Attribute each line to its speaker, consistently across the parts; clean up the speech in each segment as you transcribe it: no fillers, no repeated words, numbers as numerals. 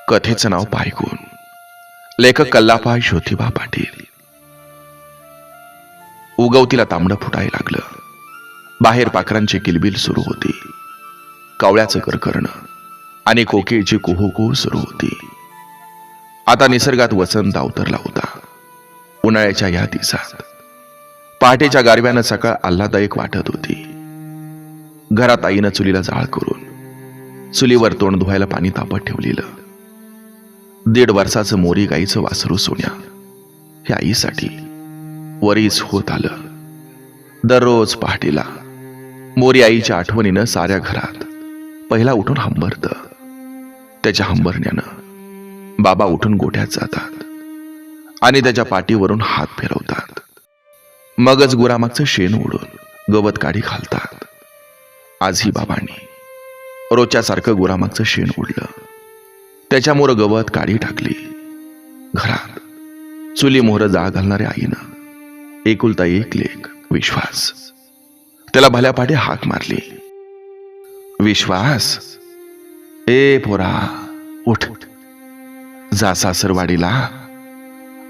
Speaker 1: कथेचं नाव पायगुण. लेखक कल्लापा ज्योतिबा पाटील. उगवतीला तांबडं फुटायला लागलं. बाहेर पाखरांची किलबिल सुरू होती. कावळ्याचं करकरणं आणि कोकिळची कुहूकुहू सुरू होती. आता निसर्गात वसंत अवतरला होता. उन्हाळ्याच्या या दिवसात पहाटेच्या गारव्यानं सकाळ आल्हादायक वाटत होती. घरात आईनं चुलीला जाळ करून चुलीवर तोंड धुवायला पाणी तापत ठेवलेलं. 1.5 वर्षाचं मोरी गाईचं वासरू सोन्या हे आईसाठी वरीच होत आलं. दररोज पहाटेला मोरी आईच्या आठवणीनं साऱ्या घरात पहिला उठून हंबरत. त्याच्या हंबरण्यानं बाबा उठून गोठ्यात जातात आणि त्याच्या पाठीवरून हात फिरवतात. मगच गुरामागचं शेण ओढून गवत काढी घालतात. आजही बाबांनी रोजच्यासारखं गुरामागचं शेण ओढलं. त्याच्यामुळं गवत काढी टाकली. घरात चुली मोहर जाळ घालणाऱ्या आईनं एकुलता एक लेक विश्वास त्याला भल्या पाठी हाक मारली. विश्वास, ए पोरा उठ, जा सासरवाडीला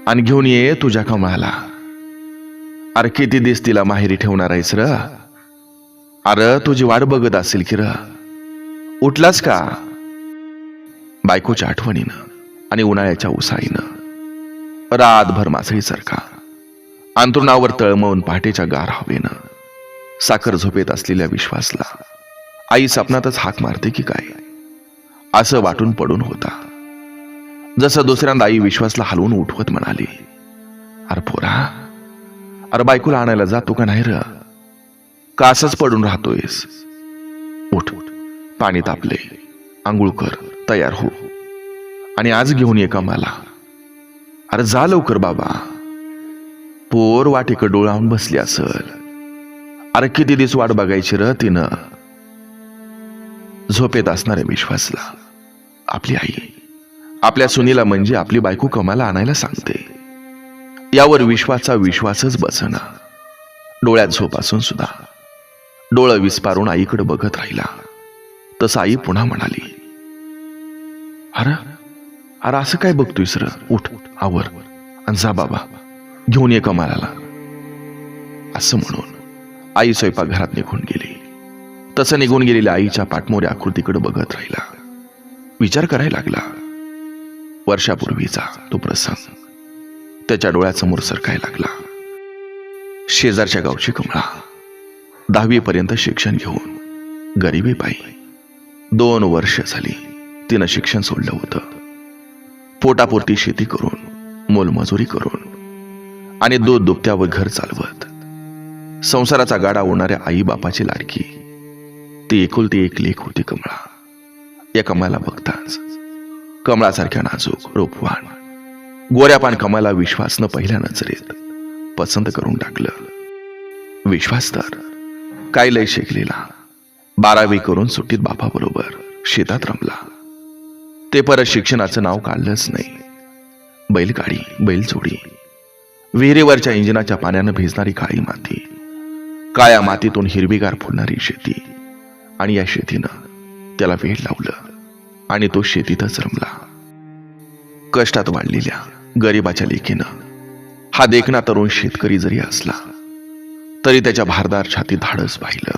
Speaker 1: आणि घेऊन ये तुझ्या कमळाला. अरे किती दिस तिला माहेरी ठेवणार आहेस र? अरे तुझी वाट बघत असेल की र. उठलास का? बायकोच्या आठवणीनं आणि उन्हाळ्याच्या उसाईनं रातभर मासळीसारखा अंथरुणावर तळमळून पहाटेच्या गार हवेनं साखर झोपेत असलेल्या विश्वासला आई स्वप्नातच हाक मारते की काय असं वाटून पडून होता. जसं दुसऱ्यांदा आई विश्वासला हलवून उठवत म्हणाली, अरे पोरा, अरे बायकोला आणायला जातो का नाही र? का असंच पडून राहतोयस? उठ, पाणी तापले, आंघोळ कर, तयार हो आणि आज घेऊन ये कामाला. अरे जा लवकर बाबा. पोर वाटेकडे डोळावून बसली असल. अरे किती दिवस वाट बघायची र तिनं. झोपेत असणाऱ्या विश्वासला आपली आई आपल्या सुनीला म्हणजे आपली बायको कमाला आणायला सांगते. यावर विश्वासचा विश्वासच बसना. डोळ्यात झोप असून सुद्धा डोळं विस्पारून आईकडे बघत राहिला. तसं आई पुन्हा म्हणाली, अरे अरे असं काय बघतोयस र? उठ, आवर आणि जा बाबा, घेऊन ये कमालाला. असं म्हणून आई स्वयंपाकघरात निघून गेली. तसं निघून गेलेल्या आईच्या पाठमोऱ्या आकृतीकडे बघत राहिला. विचार करायला लागला. वर्षापूर्वीचा तो प्रसंग त्याच्या डोळ्यासमोर सरकायला लागला. शेजारच्या गावची कमळा 10वी पर्यंत शिक्षण घेऊन गरिबी पायी 2 वर्ष झाली तिनं शिक्षण सोडलं होतं. पोटापुरती शेती करून, मोलमजुरी करून आणि दूध दुभत्यावर घर चालवत संसाराचा गाडा ओढणाऱ्या आई बापाची लाडकी ती एकुलती एक लेक होती कमळा. या कमळाला बघताच कमळासारख्या नाजूक, रूपवान, गोऱ्यापान कमळाला विश्वासनं पहिल्या नजरेत पसंत करून टाकलं. विश्वास तर काय लय शिकलेला. 12वी करून सुट्टीत बापाबरोबर शेतात रमला. ते परत शिक्षणाचं नाव काढलंच नाही. बैलगाडी, बैलजोडी, विहिरीवरच्या इंजिनाच्या पाण्यानं भिजणारी काळी माती, काळ्या मातीतून हिरवीगार फुलणारी शेती आणि या शेतीनं त्याला वेड लावलं आणि तो शेतीतच रमला. कष्टात वाढलेल्या गरिबाच्या लेकीनं हा देखणा तरुण शेतकरी जरी असला तरी त्याच्या भारदार छातीत धाडस पाहिलं.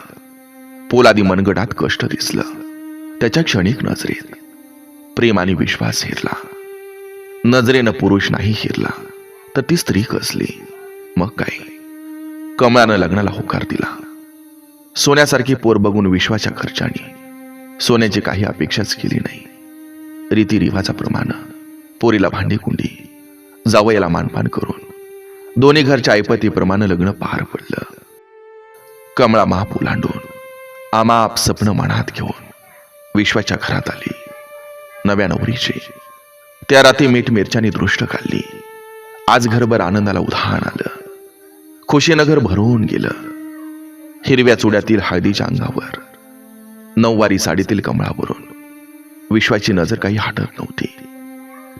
Speaker 1: पोलादी मनगटात कष्ट दिसलं. त्याच्या क्षणिक नजरेत प्रेम आणि विश्वास हिरला. नजरेनं पुरुष नाही हिरला तर ती स्त्री कसली. मग काय, कमळानं लग्नाला होकार दिला. सोन्यासारखी पोर बघून विश्वाच्या खर्चाने सोन्याची काही अपेक्षाच केली नाही. रीतिरिवाजाप्रमाणे पोरीला भांडी-कुंडी, जावयाला मानपान करून दोन्ही घरच्या ऐपतीप्रमाणे लग्न पार पडलं. कमळा महाप ओलांडून आमाप सपनं मनात घेऊन विश्वाच्या घरात आली. नव्या नवरीची त्या रात्री मीठ मिरच्यानी दृष्ट काढली. आज घरभर आनंदाला उधाण आलं. खुशीनं घर भरून गेलं. हिरव्या चुड्यातील हळदीच्या अंगावर 9वारी साडीतील कमळावरून विश्वाची नजर काही हटत नव्हती.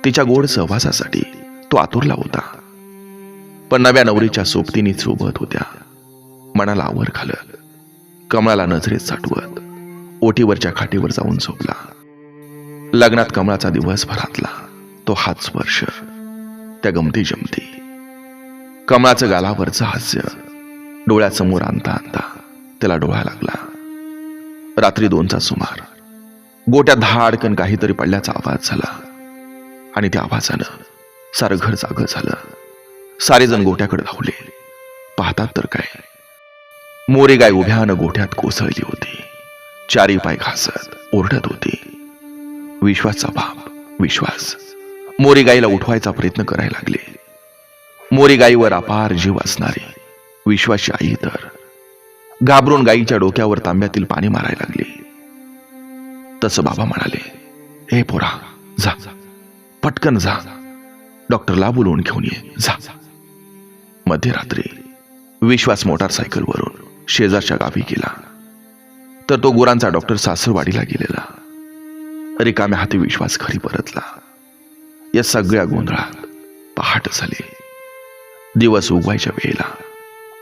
Speaker 1: तिच्या गोड सहवासासाठी तो आतुरला होता. पण नव्या नवरीच्या सोबतीने सोबत होत्या. मनाला आवर घालत कमळाला नजरेत साठवत ओटीवरच्या खाटीवर जाऊन झोपला. लग्नात कमळाचा दिवसभरातला तो हात स्पर्श, त्या गमती जमती, कमळाचं गालावरचं हास्य डोळ्यासमोर आणता आणता त्याला डोळा लागला. रात्री 2चा सुमार. गोट्यात धाडकन काहीतरी पडल्याचा आवाज झाला आणि त्या आवाजानं सारं घर जागं झालं. सारेजण गोट्याकडे धावले. पाहतात तर काय, मोरी गाय उभ्यानं गोठ्यात कोसळली होती. चारी पाय घासत ओरडत होती. विश्वासचा बाप विश्वास मोरी गाईला उठवायचा प्रयत्न करायला लागले. मोरी गाईवर अपार जीव असणारी विश्वासची आई तर घाबरून गाईच्या डोक्यावर तांब्यातील पाणी मारायला लागली. तसं बाबा म्हणाले, हे पोरा जा, पटकन जा, डॉक्टरला बोलवून घेऊन ये, जा. मध्यरात्री विश्वास मोटारसायकलवरून शेजारच्या गावी गेला. तर तो गुरांचा डॉक्टर सासरवाडीला गेलेला. रिकाम्या हाती विश्वास घरी परतला. या सगळ्या गोंधळात पहाट झाली. दिवस उगवायच्या वेळेला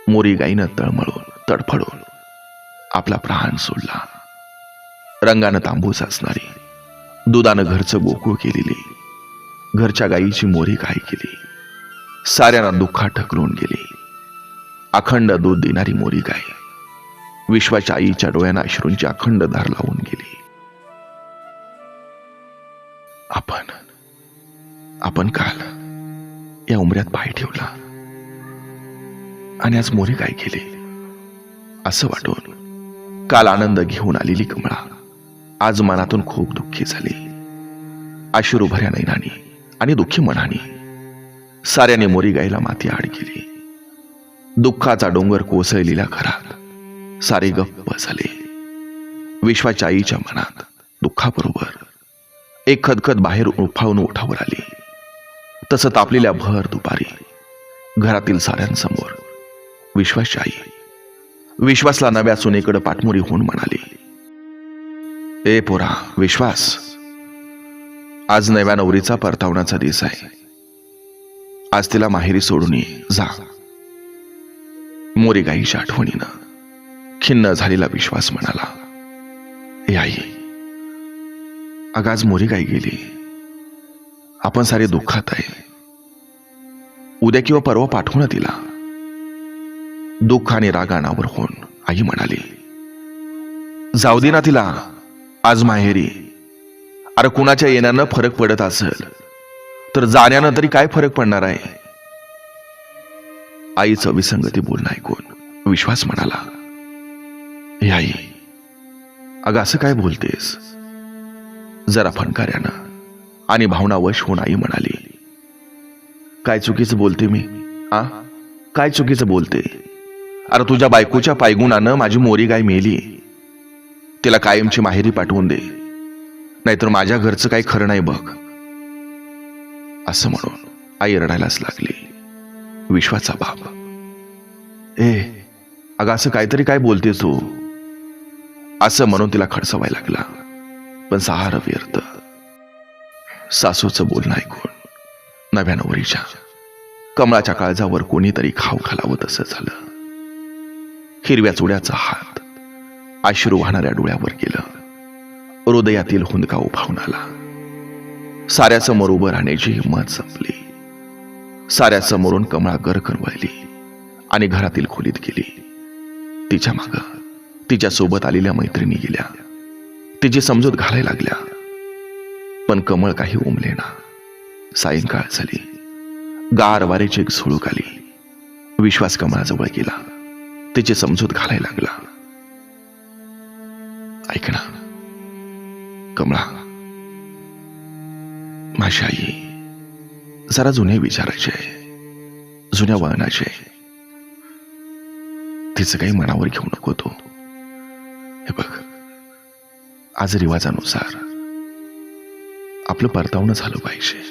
Speaker 1: मोरी गाईनं तळमळून तडफडून आपला प्राण सोडला. रंगानं तांबूस असणारी, दुधानं घरचं गोकुळ केलेली घरच्या गाईची मोरी गाय केली. साऱ्यांना दुःखात ढकलून गेली. अखंड दूध देणारी मोरी गाय विश्वाच्या आईच्या डोळ्यांना अश्रूंची अखंड धार लावून गेली. आपण काल या उमऱ्यात पाय ठेवला आणि आज मोरी गाय गेली असं वाटून काल आनंद घेऊन आलेली कमळा आज मनातून खूप दुःखी झाली. अश्रूभऱ्या नयनांनी आणि दुःखी मनाने साऱ्याने मोरी गायला माती आड केली. दुःखाचा डोंगर कोसळलेल्या घरात सारे गप्प झाले. विश्वाच्या आईच्या मनात दुःखाबरोबर एक खदखद बाहेर उफाळून ओठावर आली. तसं तापलेल्या भर दुपारी घरातील साऱ्यांसमोर विश्वासची आई विश्वासला नव्या सुनेकडे पाठमोरी होऊन म्हणाली, ए पोरा विश्वास, आज नव्या नवरीचा परतावण्याचा दिवस आहे. आज तिला माहेरी सोडून ये, जा. मोरी गाईच्या आठवणीनं खिन्न झालेला विश्वास म्हणाला, ए आई, अगं आज मोरी गाई गेली. आपण सारे दुःखात आहे. उद्या किंवा परवा पाठवू ना तिला. दुःख आणि रागानावर होऊन आई म्हणाली, जाऊ दे ना तिला आज माहेरी. अरे कुणाच्या येण्यानं फरक पडत असेल तर जाण्यानं तरी काय फरक पडणार आहे. आईचं विसंगती बोलणं ऐकून विश्वास म्हणाला, हे आई, अगं असं काय बोलतेस. जरा फणकाऱ्यानं आणि भावनावश होऊन आई म्हणाली, काय चुकीचं बोलते मी, काय चुकीचं बोलते. अरे तुझ्या बायकोच्या पायगुणानं माझी मोरी गाय मेली. तिला कायमची माहेरी पाठवून दे, नाहीतर माझ्या घरचं काही खरं नाही बघ. असं म्हणून आई रडायलाच लागली. विश्वाचा बाप, अगं असं काहीतरी काय बोलतेस तू, असं म्हणून तिला खडसवायला लागला. पण सहारा व्यर्थ. सासूचं बोलणं ऐकून नव्या नवरीच्या कमळाच्या काळजावर कोणीतरी खाव घालावं तसं झालं. हिरव्या चुड्याचा हात अश्रू वाहणाऱ्या डोळ्यावर गेलं. हृदयातील हुंदका उभारून आला. साऱ्यासमोर उभं राहण्याची हिंमत संपली. साऱ्यासमोरून कमळा गरकन वळली आणि घरातील खोलीत गेली. तिच्या मागं तिच्या सोबत आलेल्या मैत्रिणी गेल्या. तिची समजूत घालायला लागल्या. पण कमळ काही उमले ना. सायंकाळ झाली. गार वाऱ्याची एक झुळूक आली. विश्वास कमळाजवळ गेला. तिची समजूत घालायला लागला. ऐक ना कमळा, माझी आई जरा जुने विचारायचे, जुन्या वळणाचे. तिचं काही मनावर घेऊ नको तो. हे बघ, आज रिवाजानुसार आपलं परतावणं झालं पाहिजे.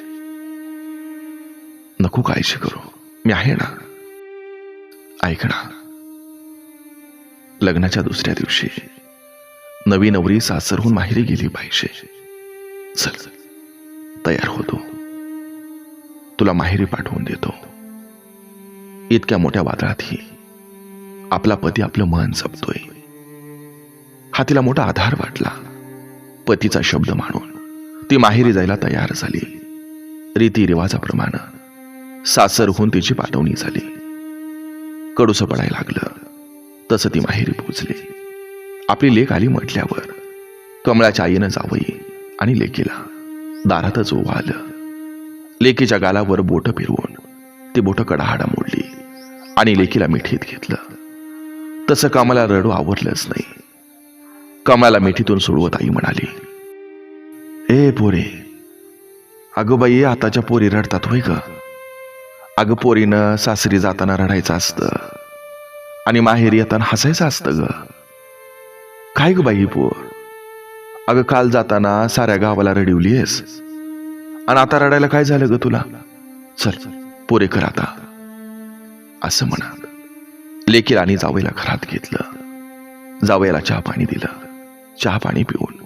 Speaker 1: नको काळजी करू, मी आहे ना. ऐक ना, लग्नाच्या दुसऱ्या दिवशी नवी नवरी सासरहून माहेरी गेली पाहिजे. चल तयार होतो, तुला माहेरी पाठवून देतो. इतक्या मोठ्या वादळातही आपला पती आपलं मन जपतोय हा तिला मोठा आधार वाटला. पतीचा शब्द मानून ती माहेरी जायला तयार झाली. रीतिरिवाजाप्रमाणे सासरहून तिची पाठवणी झाली. कडूसं पडायला लागलं तसं ती माहेरी पोचली. आपली लेक आली म्हटल्यावर कमळाच्या आईनं जावई आणि लेकीला दारातच ओवाळलं. लेकीच्या गालावर बोट फिरवून ती बोट कडाहाडा मोडली आणि लेकीला मिठीत घेतलं. तसं कमळाला रडू आवरलंच नाही. कमळाला मिठीतून सोडवत आई म्हणाली, ए पोरे, अगं बाई, आताच्या पोरी रडतात होय ग. अगं पोरीनं सासरी जाताना रडायचं असतं आणि माहेरी येताना हसायचं असतं ग. काय ग बाई पोर, अगं काल जाताना साऱ्या गावाला रडवलीयस आणि आता रडायला काय झालं ग तुला? चल पोरे कर आता. असं म्हणत लेकीला आणि जावईला घरात घेतलं. जावयाला चहा पाणी दिलं. चहा पाणी पिऊन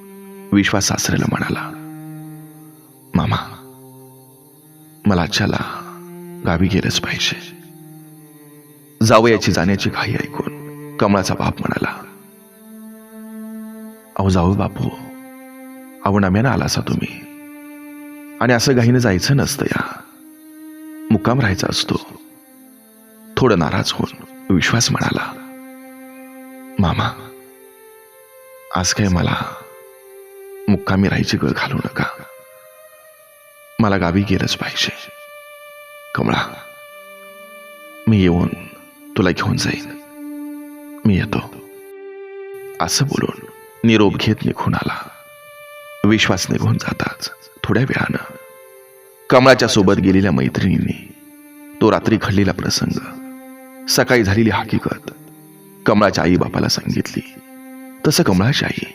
Speaker 1: विश्वास सासऱ्याला म्हणाला, मामा, मला आजच्याला गावी गेलंच पाहिजे. जावयाची जाण्याची घाई ऐकून कमळाचा बाप म्हणाला, अहो जाऊ बापू, अहो नम्यानं आलासा तुम्ही आणि असं घाईनं जायचं नसतं या, मुक्काम राहायचा असतो. थोडं नाराज होऊन विश्वास म्हणाला, मामा, आज काय मला मुक्कामी राहायची गळ घालू नका. मला गावी गेलंच पाहिजे. कमळा, मी येऊन तुला घेऊन जाईन. मी येतो. असं बोलून निरोप घेत निघून आला. विश्वास निघून जाताच थोड्या वेळानं कमळाच्या सोबत गेलेल्या मैत्रिणींनी तो रात्री घडलेला प्रसंग, सकाळी झालेली हकीकत कमळाच्या आई बापाला सांगितली. तसं कमळाची आई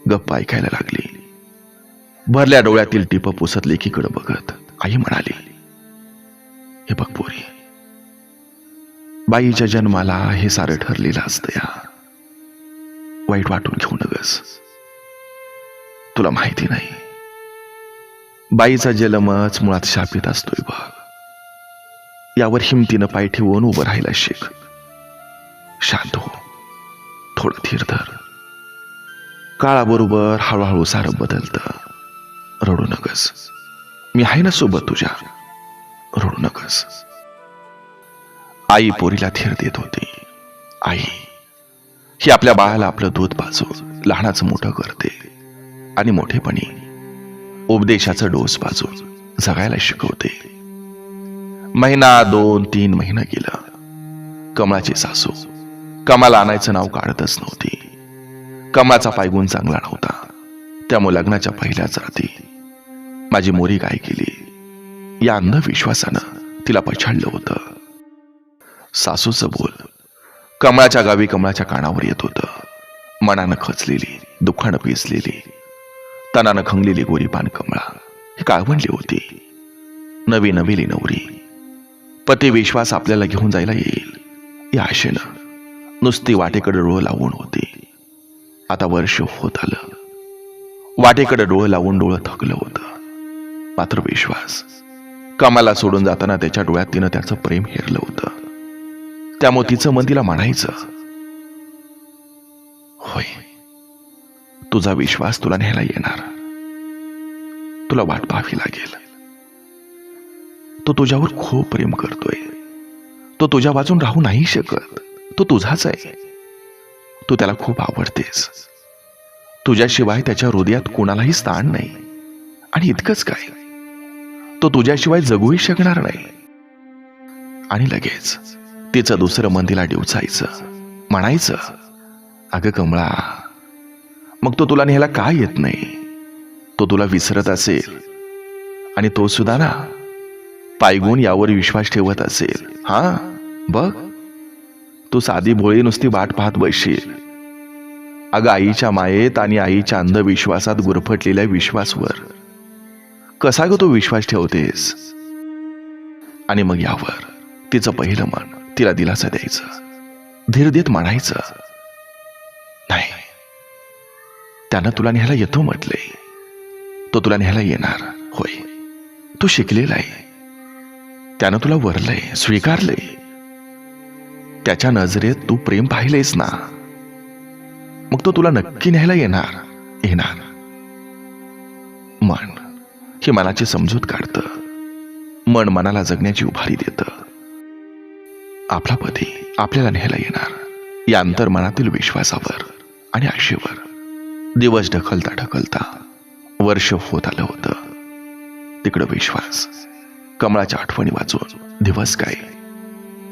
Speaker 1: गप्प ऐकायला लागली. भरल्या डोळ्यातील टिप पुसत लेकीकडे बघत आई म्हणाली, हे बघ पोरी, बाईच्या जन्माला हे सारं ठरलेलं असतं या. वाईट वाटून घेऊ नगस. तुला माहिती नाही, बाईचा जन्मच मुळात शापित असतोय बघ. यावर हिमतीनं पाय ठेवून उभं राहायला शिक. शांत हो, थोडं धीर धर. काळाबरोबर हळूहळू सारं बदलतं. रडू नकस. मी आहे ना सोबत तुझ्या. रडू नकस. आई पोरीला धीर देत होती. आई ही आपल्या बाळाला आपलं दूध पाजून लहानाचं मोठं करते आणि मोठेपणी उपदेशाचं डोस पाजून जगायला शिकवते. महिना 2-3 महिना गेलं. कमळाची सासू कमळाला आणायचं नाव काढतच नव्हती. कमळाचा पायगुण चांगला नव्हता. त्यामुळे लग्नाच्या पहिल्याच रात्री माझी मोरी काय केली या अंधविश्वासानं तिला पछाडलं होतं. सासूचं बोल कमळाच्या गावी कमळाच्या कानावर येत होतं. मनानं खचलेली, दुःखानं पिसलेली, तनानं खंगलेली गोरीपान कमळा ही काळवंडली होती. नवी नवेली नवरी पती विश्वास आपल्याला घेऊन जायला येईल या आशेनं नुसती वाटेकडे डोळं लावून होती. आता वर्ष होत आलं. वाटेकडे डोळं लावून डोळं थकलं होतं. मात्र विश्वास कमळाला सोडून जाताना त्याच्या डोळ्यात तिनं त्याचं प्रेम हेरलं होतं. त्यामुळे तिचं मन तिला म्हणायचं, होय, तुझा विश्वास तुला न्यायला येणार. तुला वाट पाहावी लागेल. तो तुझ्यावर खूप प्रेम करतोय. तो तुझ्या वाचून राहू नाही शकत. तो तुझाच आहे. तू त्याला खूप आवडतेस. तुझ्याशिवाय त्याच्या हृदयात कोणालाही स्थान नाही. आणि इतकंच काय, तो तुझ्याशिवाय जगूही शकणार नाही. आणि लगेच तिचं दुसरं मन तिला डिवचायचं, म्हणायचं, अगं कमळा, मग तो तुला न्यायला का येत नाही? तो तुला विसरत असेल आणि तो सुद्धा ना पायगुण यावर विश्वास ठेवत असेल. हा बघ, तू साधी भोळी नुसती वाट पाहत बसशील. अगं आईच्या मायेत आणि आईच्या अंधविश्वासात गुरफटलेल्या विश्वासवर कसा ग तो विश्वास ठेवतेस? आणि मग यावर तिचं पहिलं मन तिला दिलासा द्यायचं, धीर देत म्हणायचं, नाही, त्यानं तुला न्यायला येतो म्हटलंय. तो तुला न्यायला येणार. होय, तू शिकलेला आहे. त्यानं तुला वरलंय, स्वीकारलंय. त्याच्या नजरेत तू प्रेम पाहिलेस ना. मग तो तुला नक्की न्यायला येणार. मन हे मनाची समजूत काढतं. मन मनाला जगण्याची उभारी देतं. आपला पती आपल्याला न्यायला येणार या अंतर्मनातील विश्वासावर आणि आशेवर दिवस ढकलता ढकलता वर्ष होत आलं होतं. तिकडं विश्वास कमळाच्या आठवणी वाचून दिवस काय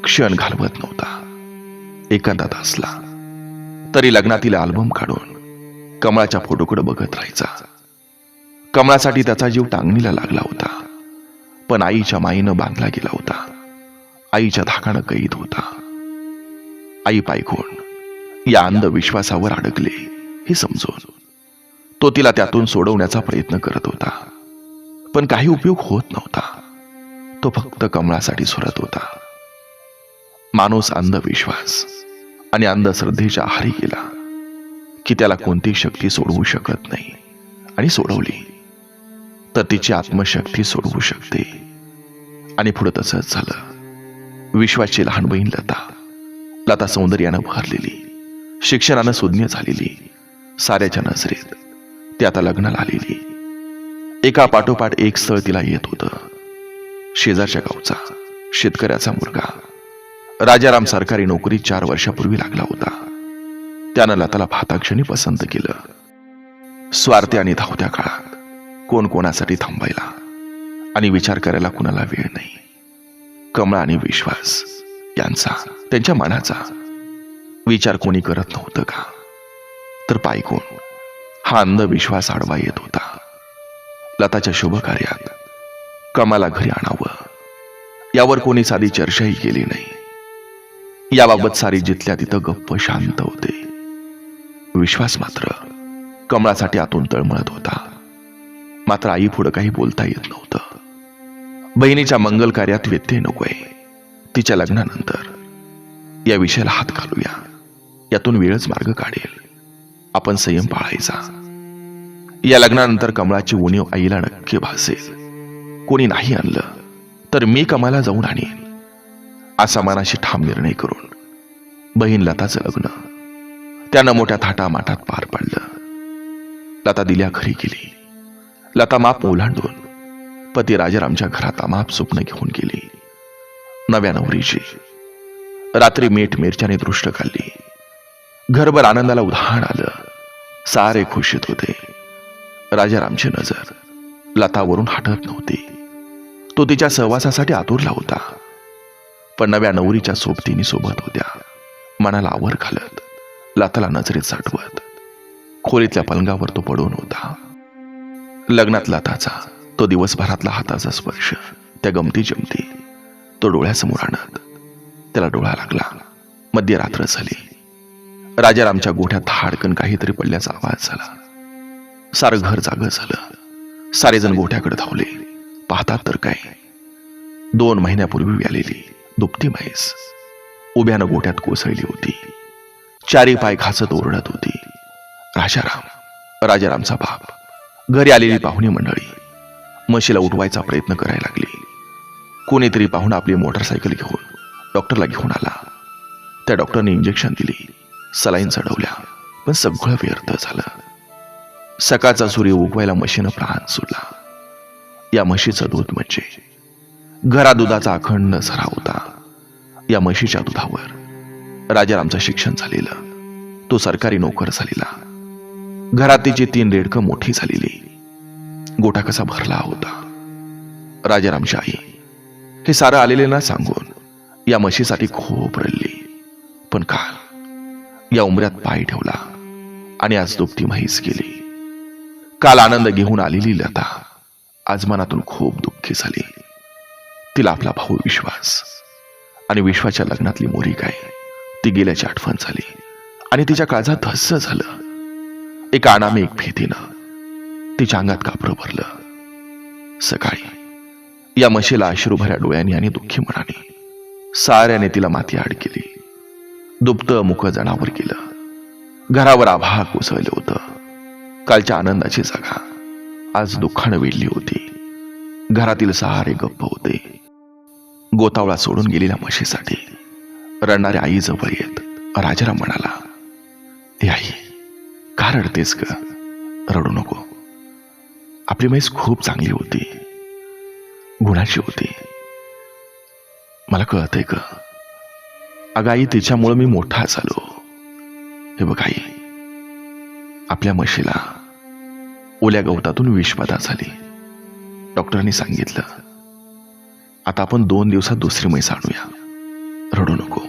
Speaker 1: क्षण घालवत नव्हता. एखादा असला तरी लग्नातील अल्बम काढून कमळाच्या फोटोकडे बघत राहायचा. कमळासाठी त्याचा जीव टांगणीला लागला होता, पण आईच्या माईनं बांधला गेला होता. आईच्या धाकानं कैद होता. आई पायघोण या अंधविश्वासावर अडकले हे समजून तो तिला त्यातून सोडवण्याचा प्रयत्न करत होता, पण काही उपयोग होत नव्हता. तो फक्त कमळासाठी सुरत होता. माणूस अंधविश्वास आणि अंधश्रद्धेच्या आहारी गेला की त्याला कोणती शक्ती सोडवू शकत नाही, आणि सोडवली तर तिची आत्मशक्ती सोडवू शकते. आणि पुढे तसंच झालं. विश्वाची लहान बहीण लता सौंदर्यानं भरलेली, शिक्षणानं सुज्ञ झालेली, साऱ्याच्या नजरेत ती आता लग्नाला आलेली. एका पाठोपाठ एक स्थळ तिला येत होतं. शेजारच्या गावचा शेतकऱ्याचा मुलगा राजाराम सरकारी नोकरीत 4 वर्षापूर्वी लागला होता. त्यानं लताला पाहताक्षणी पसंत केलं. स्वार्थी आणि धावत्या काळात कोण कोणासाठी थांबायला आणि विचार करायला कुणाला वेळ नाही. कमळ आणि विश्वास यांचा, त्यांच्या मनाचा विचार कोणी करत नव्हतं का? तर पायकोण हा अंधविश्वास आडवा येत होता. लताच्या शुभ कार्यात कमळाला घरी आणावं यावर कोणी साधी चर्चाही केली नाही. याबाबत सारी जिथल्या तिथं गप्प शांत होते. विश्वास मात्र कमळासाठी आतून तळमळत होता. मात्र आई पुढे काही बोलता येत नव्हतं. बहिणीच्या मंगल कार्यात व्यत्यय नकोय. तिच्या लग्नानंतर या विषयाला हात घालूया, यातून वेळच मार्ग काढेल. आपण संयम पाळायचा. या लग्नानंतर कमळाची उणीव आईला नक्की भासेल. कोणी नाही आणलं तर मी कमळाला जाऊन आणीन असा मनाशी ठाम निर्णय करून बहीण लताचं लग्न त्यानं मोठ्या थाटामाटात पार पाडलं. लता दिल्या घरी गेली. लता माप ओलांडून पती राजारामच्या घरात अमाप स्वप्न घेऊन गेली. नव्या नवरीची रात्री मीठ मिरच्याने दृष्ट काढली. घरभर आनंदाला उधाण आलं. सारे खुशीत होते. राजारामची नजर लतावरून हटत नव्हती. तो तिच्या सहवासासाठी आतुरला होता. पण नव्या नवरीच्या सोबतीने सोबत होत्या. मनाला आवर घालत, लताला नजरेत साठवत खोलीतल्या पलंगावर तो पडून होता. लग्नात लताचा तो दिवसभरातला हाताचा स्पर्श, त्या गमती जमती तो डोळ्यासमोर आणत त्याला डोळा लागला. मध्यरात्र झाली. राजारामच्या गोठ्यात धाडकन काहीतरी पडल्याचा आवाज झाला. सारं घर जागं झालं. सारेजण गोठ्याकडे धावले. पाहतात तर काय, 2 महिन्यापूर्वी आलेली दुपटी म्हैस उभ्यानं गोठ्यात कोसळली होती. 4 पाय घासत ओरडत होती. राजारामचा बाप, घरी आलेली पाहुणी मंडळी म्हशीला उठवायचा प्रयत्न करायला लागली. कोणीतरी पाहुणा आपली मोटरसायकल घेऊन डॉक्टरला घेऊन आला. त्या डॉक्टरने इंजेक्शन दिली, सलाईन चढवल्या, पण सगळं व्यर्थ झालं. सकाळचा सूर्य उगवायला म्हशीनं प्राण सोडला. या म्हशीचं दूध म्हणजे घरा दुधाचा अखंड झरा होता. या म्हशीच्या दुधावर राजारामचं शिक्षण झालेलं, तो सरकारी नोकर झालेला, घरात तिची 3 रेडकं मोठी झालेली, गोठा कसा भरला होता. राजारामची आई हे सारं आलेल्यांना सांगून या म्हशीसाठी खूप रडली. पण काल या उमऱ्यात पाय ठेवला आणि आज दुपटी म्हैस गेली. काल आनंद घेऊन आलेली लता आज मनातून खूप दुःखी झाली. तिला आपला भाऊ विश्वास आणि विश्वाच्या लग्नातली मोरी काय ती गेल्याची आठवण झाली आणि तिच्या काळजात धस्स झालं. एका अनामिक भीतीनं तिच्या अंगात कापरं भरलं. सकाळी या म्हशीला अश्रूभऱ्या डोळ्यांनी आणि दुःखी मनाने साऱ्याने तिला माती आड केली. दुप्त मुख जनावर केलं. घरावर आभाळ कोसळलं होतं. कालच्या आनंदाची जागा आज दुःखानं वेढली होती. घरातील सारे गप्प होते. गोतावळा सोडून गेलेल्या म्हशीसाठी रडणाऱ्या आई जवळ येत राजाराम म्हणाला, "ए आई, का रडतेस ग? रडू नको. आपली म्हैस खूप चांगली होती, गुणाची होती. मला कळतंय ग. अगं आई, तिच्यामुळं मी मोठा झालो. हे बघ आई, आपल्या म्हशीला ओल्या गवतातून विषबाधा झाली. डॉक्टरांनी सांगितलं, आता आपण 2 दिवसात दुसरी म्हैस आणूया. रडू नको.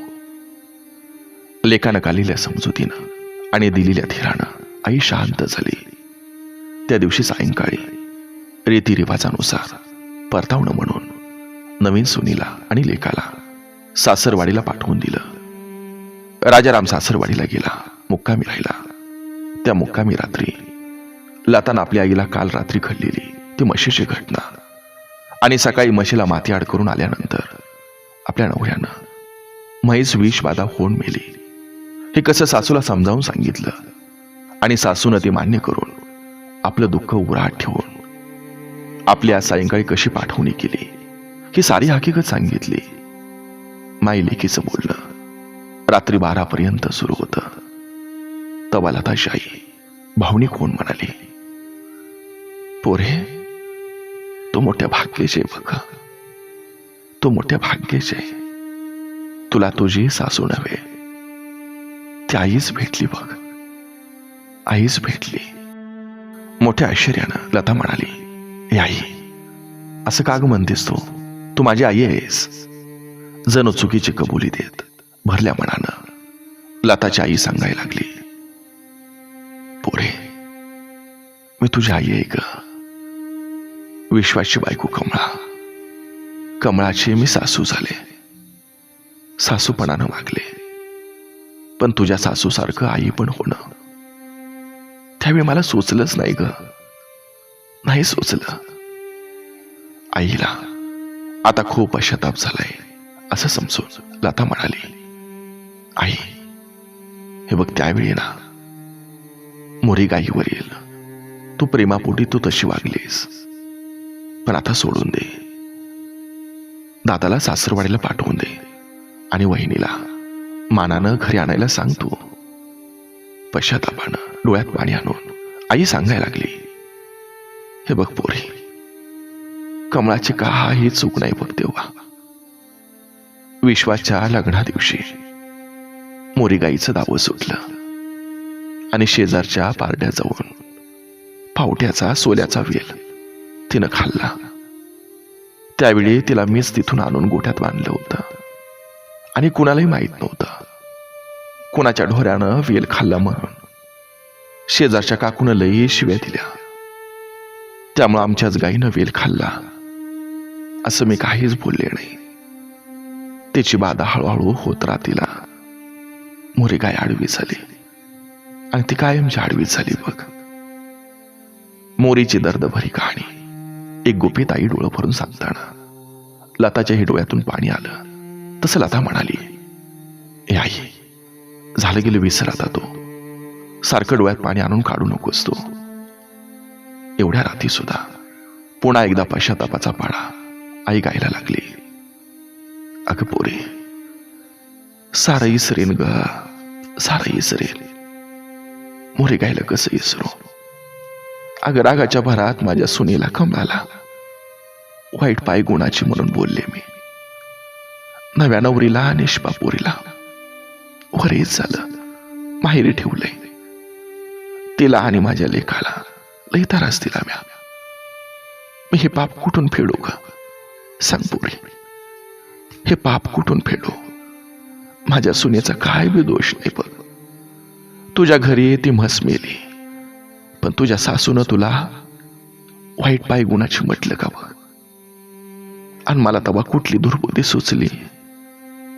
Speaker 1: लेकानं कालिल्या समजुतीनं आणि दिलेल्या धीरानं आई शांत झाली. त्या दिवशी सायंकाळी रीतिरिवाजानुसार परतावणं म्हणून नवीन सुनीला आणि लेकाला सासरवाडीला पाठवून दिलं. राजाराम सासरवाडीला गेला, मुक्कामी राहिला. त्या मुक्कामी रात्री लतानं आपल्या आईला काल रात्री घडलेली ती म्हशीची घटना आणि सकाळी म्हशीला माती आड करून आल्यानंतर आपल्या नवऱ्यानं म्हैस विषबाधा होऊन मेली हे कसं सासूला समजावून सांगितलं. आणि सासूनं ते मान्य करून आपलं दुःख उरात ठेवून आपल्या सायंकाळी कशी पाठवणी केली ही सारी हकीकत सांगितली. माई लेकीचं बोलणं रात्री 12 पर्यंत सुरू होतं. तवा लताची आई भावनिक होऊन म्हणाली, पोरे, तू मोठ्या भाग्याचे बघ, तू मोठ्या भाग्याचे. तुला तुझी सासू नव्हे, ती आईच भेटली बघ, आईच भेटली. मोठ्या आश्चर्यानं लता म्हणाली, ए आई, असं का ग म्हणतेस तू माझी आई आहेस. जणू चुकीची कबुली देत भरल्या मनानं लताची आई सांगायला लागली, पोरे, मी तुझी आई आहे ग. विश्वाची बायको कमळा, कमळाची मी सासू झाले. सासूपणानं वागले, पण तुझ्या सासूसारखं आई पण होणं त्यावेळी मला सुचलंच नाही ग, नाही सुचलं. आईला आता खूप पश्चाताप झालाय असं समजून लता म्हणाली, आई, हे बघ, त्यावेळी ना मोरी गाईवरील तू प्रेमापोटी तू तशी वागलीस, पण आता सोडून दे. दादाला सासरवाडीला पाठवून दे आणि वहिनीला मानानं घरी आणायला सांग तू. पश्चातापानं डोळ्यात पाणी आणून आई सांगायला लागली, हे बघ पोरी, कमळाची काही चूक नाही बघ. तेव्हा विश्वाच्या लग्ना दिवशी मोरीगाईचं दावं सुटलं आणि शेजारच्या पारड्या जाऊन पावट्याचा सोल्याचा वेल तिनं खाल्ला. त्यावेळी तिला मीच तिथून आणून गोठ्यात बांधलं होतं आणि कुणालाही माहित नव्हतं. कुणाच्या ढोऱ्यानं वेल खाल्ला म्हणून शेजारच्या काकूनं लई शिव्या दिल्या. त्यामुळं आमच्याच गाईनं वेल खाल्ला असं मी काहीच बोलले नाही. त्याची बाधा हळूहळू होत राहतीला मोरी गाय आडवी झाली आणि ती कायमची आडवी झाली बघ. मोरीची दर्दभरी कहाणी एक गुपित आई डोळं भरून सांगताना लताच्याही डोळ्यातून पाणी आलं. तसं लता म्हणाली, ए आई, झालं गेलं विसर आता. तो सारखं डोळ्यात पाणी आणून काढू नकोस तू. एवढ्या रात्री सुद्धा पुन्हा एकदा पश्चातापाचा पाडा आई गायला लागली, अगं पोरे, सारं इसरेन ग, सारं इसरेन. मोरे गायला कसं इसरू. अगं रागाच्या भरात माझ्या सुनीला कमळाला वाईट पाय गुणाची म्हणून बोलले मी. नव्या नवरीला निष्पापोरीला वरेच झालं, माहेरी ठेवलंय. तिला आणि माझ्या लेकाला लई त्रास दिला म्या. मी हे पाप कुठून फेडू ग, सांग पोरी, हे पाप कुठून फेडू. माझ्या सुनेचा काय बी दोष नाही बघ. तुझ्या घरी ती म्हस मेली, पण तुझ्या सासूनं तुला वाईट पाय गुणाची म्हटलं का बघ. आणि मला तवा कुठली दुर्बुद्धी सुचली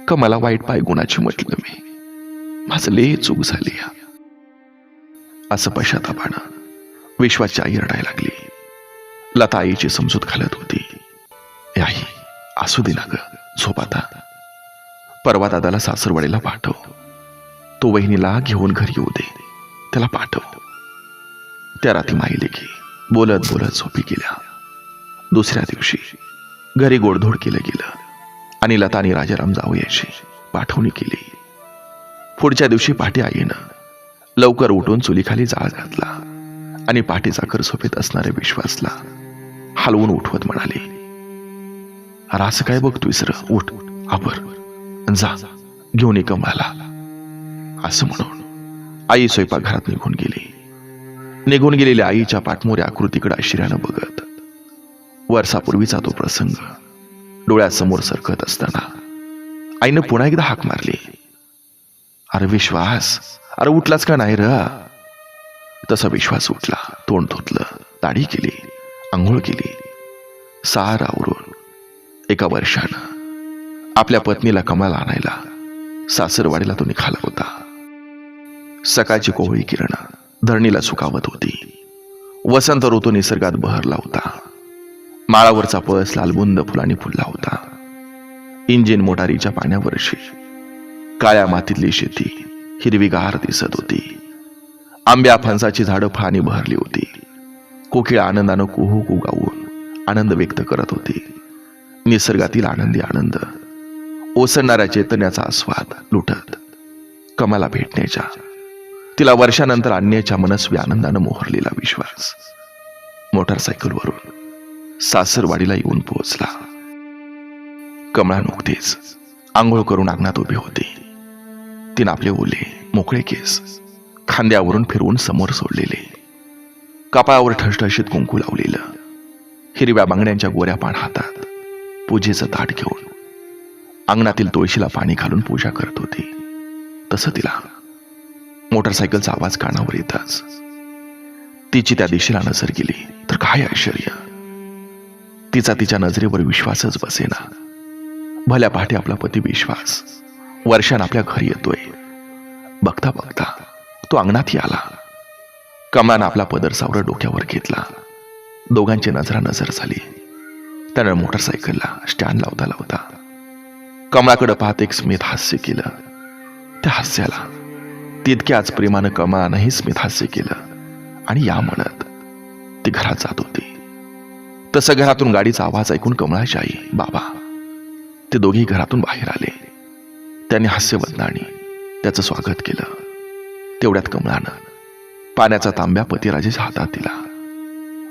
Speaker 1: का मला वाईट पाय गुणाची म्हटलं मी. माझं लई चूक झाली. असं पश्चातापानं विश्वाची आई रडायला लागली. लता आईची समजूत घालत होती, ए आई, असू दे ना ग, झोप आता. परवा दादाला सासरवाडीला पाठव. तो वहिनीला घेऊन घरी येऊ दे, त्याला पाठव. त्या रात्री माई लेकी बोलत बोलत झोपी गेल्या. दुसऱ्या दिवशी घरी गोडधोड केलं गेलं आणि लता आणि राजाराम जाऊ यायची पाठवणी केली. पुढच्या दिवशी पहाटे आईनं लवकर उठून चुलीखाली जाळ घातला आणि पाठीसाखर झोपेत असणाऱ्या विश्वासला हलवून उठवत म्हणाली, अरे असं काय बघतोयस र, उठ आवर जा, घेऊन ये कमळाला. असं म्हणून आई स्वयंपाकघरात निघून गेली. निघून गेलेल्या आईच्या पाठमोऱ्या आकृतीकडे आश्चर्यानं बघत वर्षापूर्वीचा तो प्रसंग डोळ्यासमोर सरकत असताना आईनं पुन्हा एकदा हाक मारली, अरे विश्वास, अरे उठलाच का नाही र? तसा विश्वास उठला, तोंड धुतलं, दाढी केली, आंघोळ केली. सार आवरून एका वर्षानं आपल्या पत्नीला कमळाला आणायला सासरवाडीला तो निघाला होता. सकाळची कोवळी किरणं धरणीला सुकावत होती. वसंत ऋतू निसर्गात बहरला होता. माळावरचा पळस लालबुंद फुलांनी फुलला होता. इंजिन मोटारीच्या पाण्यावरची काळ्या मातीतली शेती हिरवीगार दिसत होती. आंब्या फणसाची झाडं फळांनी बहरली होती. कोकिळ आनंदानं कुहू कुहू गाऊन आनंद व्यक्त करत होती. निसर्गातील आनंदी आनंद ओसरणाऱ्या चैतन्याचा आस्वाद लुटत कमळाला भेटण्याच्या, तिला वर्षानंतर आणण्याच्या मनस्वी आनंदानं मोहरलेला विश्वास मोटारसायकलवरून सासरवाडीला येऊन पोहोचला. कमळा नुकतीच आंघोळ करून अंगणात उभी होती. तिनं आपले ओले मोकळे केस खांद्यावरून फिरवून समोर सोडलेले, कपाळावर ठसठशीत कुंकू लावलेलं, हिरव्या बांगड्यांच्या गोऱ्या पान हातात पूजेचं ताट घेऊन अंगणातील तुळशीला पाणी घालून पूजा करत होती. तसं तिला मोटारसायकलचा आवाज कानावर येताच तिची त्या दिशेला नजर गेली. तर काय आश्चर्य, तिचा तिच्या नजरेवर विश्वासच बसेना. भल्या पहाटे आपला पती विश्वास वर्षानं आपल्या घरी येतोय. बघता बघता तो अंगणात आला. कमळानं आपला पदर सावरत डोक्यावर घेतला. दोघांची नजरानजर झाली. त्यानं मोटारसायकलला स्टँड लावता लावता कमळाकडे पाहत एक स्मित हास्य केलं. त्या हास्याला तितक्याच प्रेमानं कमळानंही स्मित हास्य केलं आणि या म्हणत ती घरात जात होती. तसं घरातून गाडीचा आवाज ऐकून कमळाची आई बाबा ते दोघेही घरातून बाहेर आले. त्यांनी हास्यवदनाने त्याचं स्वागत केलं. तेवढ्यात कमळानं पाण्याचा तांब्या पतिराजेच्या हातात दिला.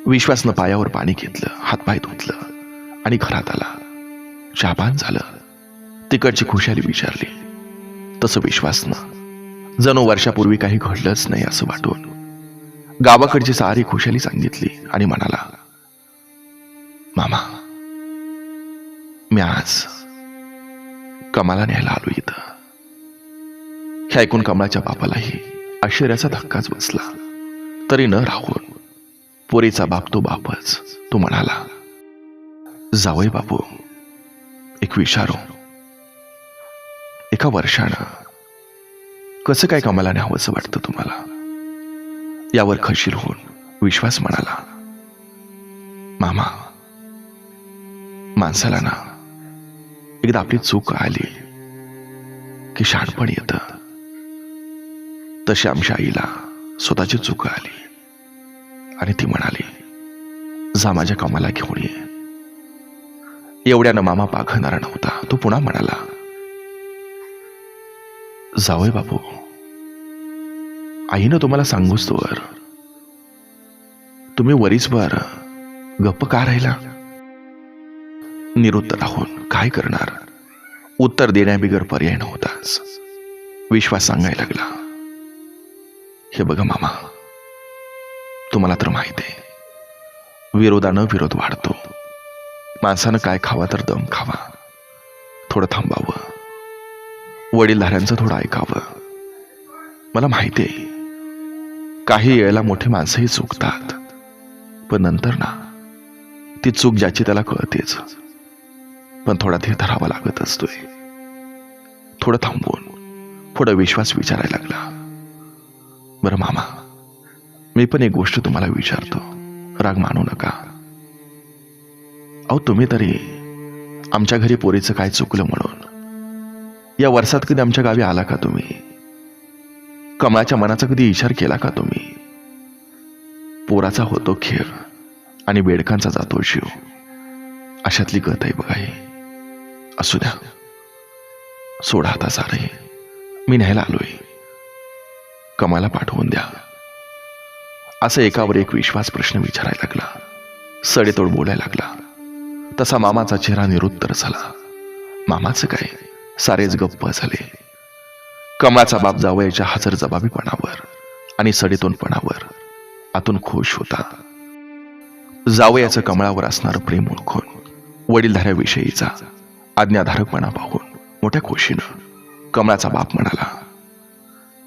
Speaker 1: विश्वासनं पायावर पाणी घेतलं, हातपाय धुतलं आणि घरात आला. चहापान झालं. तिकडची खुशाली विचारली. तसं विश्वासनं जणू वर्षापूर्वी काही घडलंच नाही असं वाटून गावाकडची सारी खुशाली सांगितली आणि म्हणाला, मामा मी आज कमळाला न्यायला आलो इथं. हे ऐकून कमळाच्या बापालाही आश्चर्याचा धक्काच बसला. तरी न राहून पोरीचा बाप तो बापच. तो म्हणाला, जावई बापू एक विचारू, एका वर्षानं कसं काय कमळाला न्यावंसं वाटतं तुम्हाला? यावर खशील होऊन विश्वास म्हणाला, मामा माणसाला ना एकदा आपली चूक आली की शहाणपण येतं. तशी आमच्या आईला स्वतःची चूक आली आणि ती म्हणाली, जा माझ्या कमळाला घेऊन ये. एवढ्यानं मामा पाघणारा नव्हता. तो पुन्हा म्हणाला, जावय बापू आईनं तुम्हाला सांगूच तोवर तुम्ही वरीसभर गप्प का राहिला? निरुत्तर राहून काय करणार? उत्तर देण्याबिगर पर्याय नव्हताच. विश्वास सांगायला लागला, हे बघा मामा, तुम्हाला तर माहित आहे विरोधानं विरोध वाढतो. माणसानं काय खावा तर दम खावा, थोडं थांबावं, वडीलधाऱ्यांचं थोडं ऐकावं. मला माहिती आहे काही वेळेला मोठी माणसंही चुकतात, पण नंतर ना ती चूक ज्याची त्याला कळतेच. पण थोडा धीर धरावा लागत असतोय. थोडं थांबून पुढं विश्वास विचारायला लागला, बरं मामा मी पण एक गोष्ट तुम्हाला विचारतो, राग मानू नका. अहो तुम्ही तरी आमच्या घरी पोरीचं काय चुकलं म्हणून या वर्षात कधी आमच्या गावी आला का तुम्ही? कमळाच्या मनाचा कधी विचार केला का तुम्ही? पोराचा होतो खेळ आणि बेडकांचा जातो शिव, अशातली गत आहे बघा ही. असू द्या, सोडा आता सारे, मी न्यायला आलोय. कमळाला पाठवून द्या. असं एकावर एक विश्वास प्रश्न विचारायला लागला. सडेतोड बोलायला लागला. तसा मामाचा चेहरा निरुत्तर झाला. मामाचं काय, सारेच गप्प झाले. कमळाचा बाप जावयाच्या हजर जबाबीपणावर आणि सडेतोडपणावर आतून खुश होता. जावयाचं कमळावर असणारं प्रेम ओळखून, वडीलधाऱ्याविषयीचा आज्ञाधारकपणा पाहून मोठ्या खुशीनं कमळाचा बाप म्हणाला,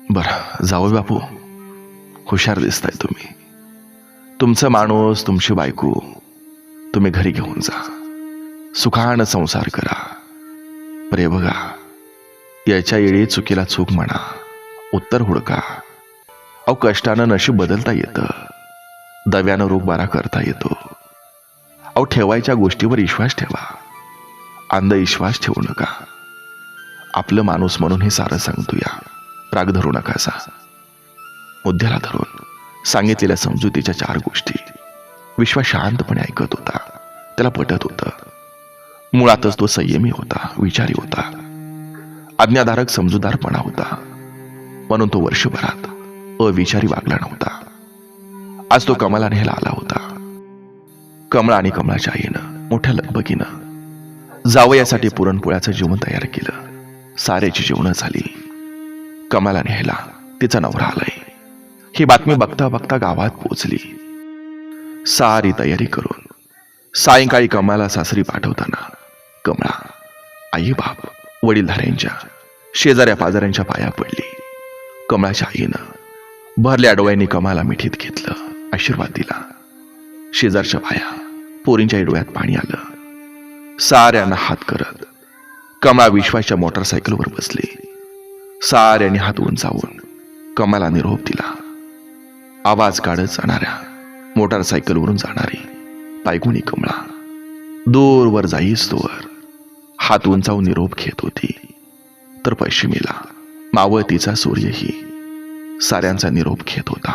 Speaker 1: बरं जावई बापू, हुशार दिसताय तुम्ही. तुमचं माणूस, तुमची बायको तुम्ही घरी घेऊन जा, सुखानं संसार करा. बरे बघा, याच्या येळी चुकीला चूक म्हणा, उत्तर हुडका. अहो कष्टानं नशीब बदलता येतं, दव्यानं रोग बारा करता येतो. अहो ठेवायच्या गोष्टीवर विश्वास ठेवा, अंधविश्वास ठेवू नका. आपलं माणूस म्हणून हे सारं सांगतोया, राग धरू नकासा. मुद्द्याला धरून सांगितलेल्या समजुतीच्या 4 गोष्टी विश्वास शांतपणे ऐकत होता. त्याला पटत होतं. मुळातच तो संयमी होता, विचारी होता, आज्ञाधारक समजूतदारपणा होता. म्हणून तो वर्षभरात अविचारी वागला नव्हता. आज तो कमळा न्यायला आला होता. कमळा आणि कमळाच्या आईनं मोठ्या लगबगीनं जावयासाठी पुरणपोळ्याचं जेवण तयार केलं. साऱ्याची जेवणं झाली. कमळाला न्यायला तिचा नवरा आलाय ही बातमी बघता बघता गावात पोचली. सारी तयारी करून सायंकाळी कमळाला सासरी पाठवताना कमळा आई बाप, वडीलधाऱ्यांच्या, शेजाऱ्या पाजाऱ्यांच्या पाया पडली. कमळाच्या आईनं भरल्या डोळ्यांनी कमळाला मिठीत घेतलं, आशीर्वाद दिला. शेजारच्या बाया, पोरींच्या डोळ्यात पाणी आलं. साऱ्यांना हात करत कमळा विश्वासच्या मोटरसायकलवर बसली. साऱ्यांनी हात उंचावून कमळाला निरोप दिला. आवाज काढत जाणाऱ्या मोटरसायकलवरून जाणारी पायगुणी कमळा दूरवर जाईस तोवर हात उंचावून निरोप घेत होती. तर पश्चिमेला मावळतीचा सूर्यही साऱ्यांचा निरोप घेत होता.